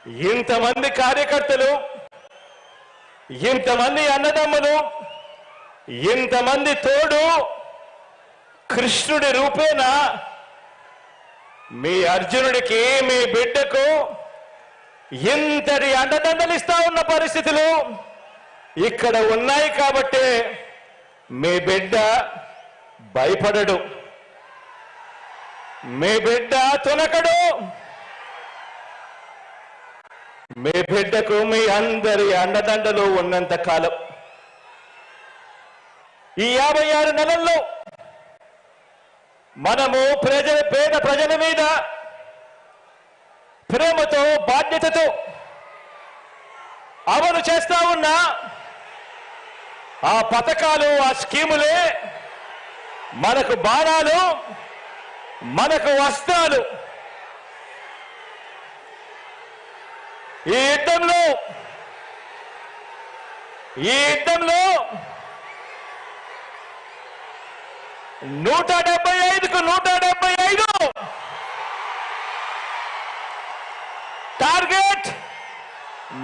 ఇంతమంది కార్యకర్తలు, ఇంతమంది అన్నదమ్ములు, ఇంతమంది తోడు కృష్ణుడి రూపేణ మీ అర్జునుడికి, మీ బిడ్డకు ఇంతటి అండదండలు ఇస్తా ఉన్న పరిస్థితులు ఇక్కడ ఉన్నాయి కాబట్టి మీ బిడ్డ భయపడడు, మీ బిడ్డ తునకడు. మీ బిడ్డకు మీ అందరి అండదండలు ఉన్నంత కాలం ఈ 56 నెలల్లో మనము పేద ప్రజల మీద ప్రేమతో, బాధ్యతతో అమలు చేస్తా ఉన్న ఆ పథకాలు, ఆ స్కీములే మనకు బాణాలు, మనకు వస్త్రాలు. ఈ యుద్ధంలో 175కు 175 టార్గెట్,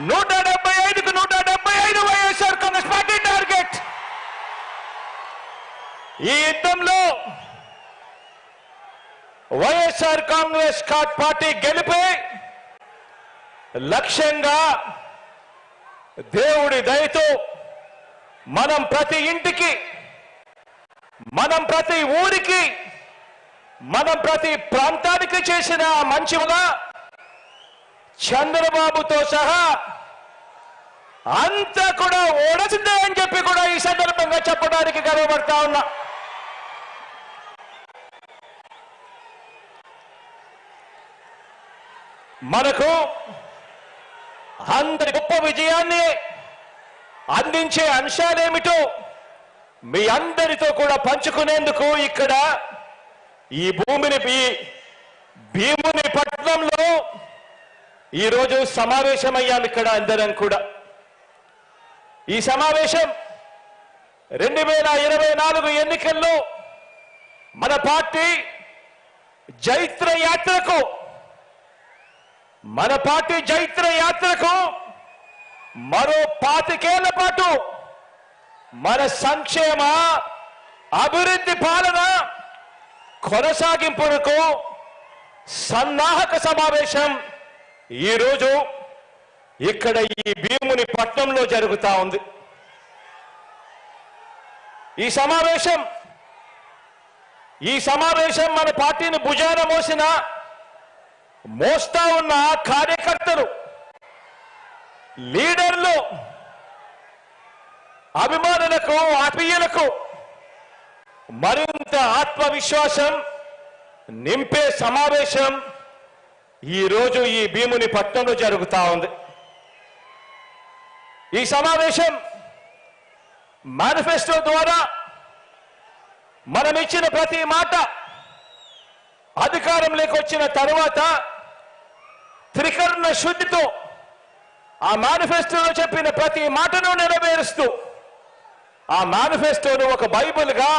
175కు 175 వైఎస్ఆర్ కాంగ్రెస్ పార్టీ టార్గెట్. ఈ యుద్ధంలో వైఎస్ఆర్ కాంగ్రెస్ పార్టీ గెలిపే లక్ష్యంగా దేవుడి దయతో మనం ప్రతి ఇంటికి, మనం ప్రతి ఊరికి, మనం ప్రతి ప్రాంతానికి చేసిన మంచిగా చంద్రబాబుతో సహా అంతా కూడా ఓడసిందే అని చెప్పి కూడా ఈ సందర్భంగా చెప్పడానికి గర్వపడతా ఉన్నా. మనకు అందరి గొప్ప విజయాన్ని అందించే అంశాలేమిటో మీ అందరితో కూడా పంచుకునేందుకు ఇక్కడ ఈ భీముని పట్టణంలో ఈరోజు సమావేశమయ్యాం. ఇక్కడ అందరం కూడా ఈ సమావేశం 2024 ఎన్నికల్లో మన పార్టీ జైత్ర యాత్రకు మరో 25 ఏళ్ల పాటు మన సంక్షేమ అభివృద్ధి పాలన కొనసాగింపునకు సన్నాహక సమావేశం ఈరోజు ఇక్కడ ఈ భీముని పట్టణంలో జరుగుతా ఉంది. ఈ సమావేశం మన పార్టీని భుజాన మోస్తా ఉన్న కార్యకర్తలు, లీడర్లు, అభిమానులకు, ఆత్మీయులకు మరింత ఆత్మవిశ్వాసం నింపే సమావేశం ఈరోజు ఈ భీముని పట్టణంలో జరుగుతా ఉంది. ఈ సమావేశం మేనిఫెస్టో ద్వారా మనం ఇచ్చిన ప్రతి మాట అధికారంలోకి వచ్చిన తరువాత త్రికరణ శుద్ధితో ఆ మేనిఫెస్టోలో చెప్పిన ప్రతి మాటను నెరవేరుస్తూ, ఆ మేనిఫెస్టోను ఒక బైబిల్గా,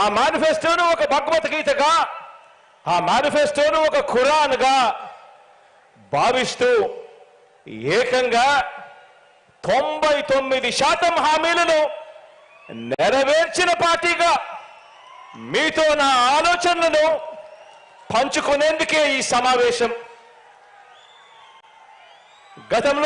ఆ మేనిఫెస్టోను ఒక భగవద్గీతగా, ఆ మేనిఫెస్టోను ఒక ఖురాన్గా భావిస్తూ ఏకంగా 99% హామీలను నెరవేర్చిన పార్టీగా మీతో నా ఆలోచనలను పంచుకునేందుకే ఈ సమావేశం. గతంలో